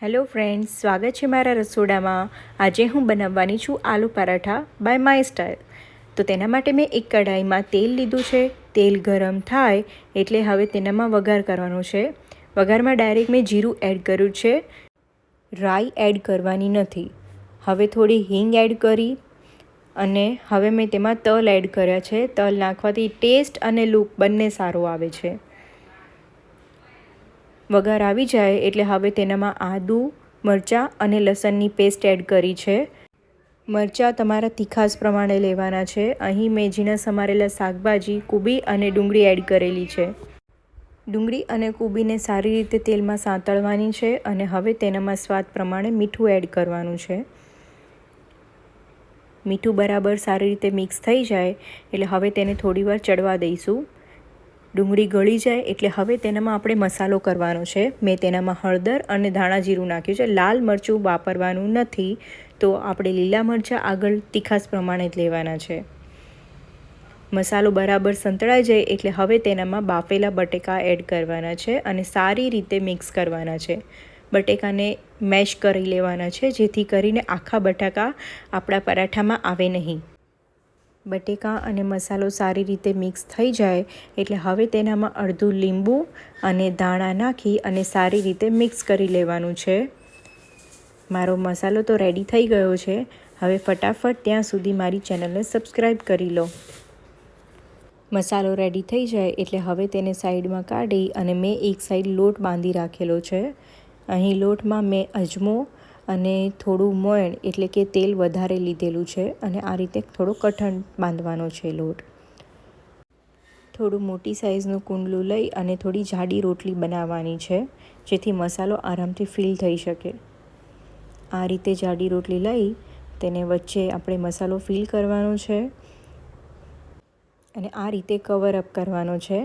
Hello friends, સ્વાગત છે મારા રસોડામાં। આજે હું બનાવવાની છું aloo paratha by my style. તો તેના માટે મેં એક કઢાઈમાં તેલ લીધું છે। તેલ ગરમ થાય એટલે હવે તેનામાં વઘાર કરવાનો છે। વઘારમાં ડાયરેક્ટ મેં જીરું એડ કર્યું છે, રાઈ એડ કરવાની નથી। હવે થોડી હિંગ એડ કરી અને હવે મેં તેમાં તલ એડ કર્યા છે। તલ નાખવાથી ટેસ્ટ અને લુક બંને સારો આવે છે। વઘાર આવી જાય એટલે હવે તેનામાં આદું, મરચાં અને લસણની પેસ્ટ એડ કરી છે। મરચાં તમારા તીખાસ પ્રમાણે લેવાના છે। અહીં મેં ઝીણા સમારેલા શાકભાજી, કુબી અને ડુંગળી એડ કરેલી છે। ડુંગળી અને કુબીને સારી રીતે તેલમાં સાંતળવાની છે અને હવે તેનામાં સ્વાદ પ્રમાણે મીઠું એડ કરવાનું છે। મીઠું બરાબર સારી રીતે મિક્સ થઈ જાય એટલે હવે તેને થોડીવાર ચડવા દઈશું। ડુંગળી ગળી જાય એટલે હવે તેનામાં આપણે મસાલો કરવાનો છે। મેં તેનામાં હળદર અને ધાણા જીરું નાખ્યું છે। લાલ મરચું વાપરવાનું નથી, તો આપણે લીલા મરચાં આગળ તીખાસ પ્રમાણે જ લેવાના છે। મસાલો બરાબર સંતળાઈ જાય એટલે હવે તેનામાં બાફેલા બટેકા એડ કરવાના છે અને સારી રીતે મિક્સ કરવાના છે। બટેકાને મેશ કરી લેવાના છે જેથી કરીને આખા બટાકા આપણા પરાઠામાં આવે નહીં। બટેકા અને મસાલો સારી રીતે મિક્સ થઈ જાય એટલે હવે તેનામાં અડધું લીંબુ અને ધાણા નાખી અને સારી રીતે મિક્સ કરી લેવાનું છે। મારો મસાલો તો રેડી થઈ ગયો છે। હવે ફટાફટ ત્યાં સુધી મારી ચેનલને સબસ્ક્રાઈબ કરી લો। મસાલો રેડી થઈ જાય એટલે હવે તેને સાઈડમાં કાઢી અને મેં એક સાઈડ લોટ બાંધી રાખેલો છે। અહીં લોટમાં મેં અજમો અને થોડું મોયણ એટલે કે તેલ વધારે લીધેલું છે અને આ રીતે થોડો કઠણ બાંધવાનો છે લોટ। થોડું મોટી સાઇઝનું કુંડલું લઈ અને થોડી જાડી રોટલી બનાવવાની છે જેથી મસાલો આરામથી ફિલ થઈ શકે। આ રીતે જાડી રોટલી લઈ તેને વચ્ચે આપણે મસાલો ફિલ કરવાનો છે અને આ રીતે કવર અપ કરવાનો છે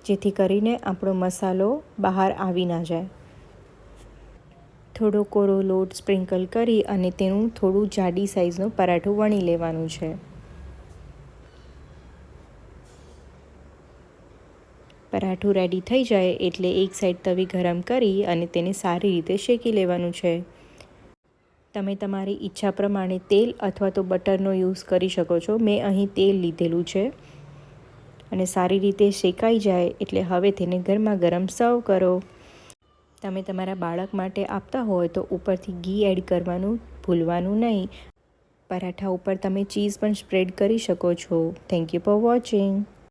જેથી કરીને આપણો મસાલો બહાર આવી ના જાય। થોડો કોરો લોટ સ્પ્રિંકલ કરી અને તેનું થોડું જાડી સાઇઝનું પરાઠું વણી લેવાનું છે। પરાઠું રેડી થઈ જાય એટલે એક સાઈડ તવી ગરમ કરી અને તેને સારી રીતે શેકી લેવાનું છે। તમે તમારી ઈચ્છા પ્રમાણે તેલ અથવા તો બટરનો યુઝ કરી શકો છો। મેં અહીં તેલ લીધેલું છે અને સારી રીતે શેકાઈ જાય એટલે હવે તેને ગરમા ગરમ સર્વ કરો। તમે તમારા બાળક માટે આપતા હોય તો ઉપરથી ઘી એડ કરવાનું ભૂલવાનું નહીં। પરાઠા ઉપર તમે ચીઝ પણ સ્પ્રેડ કરી શકો છો। Thank you for watching.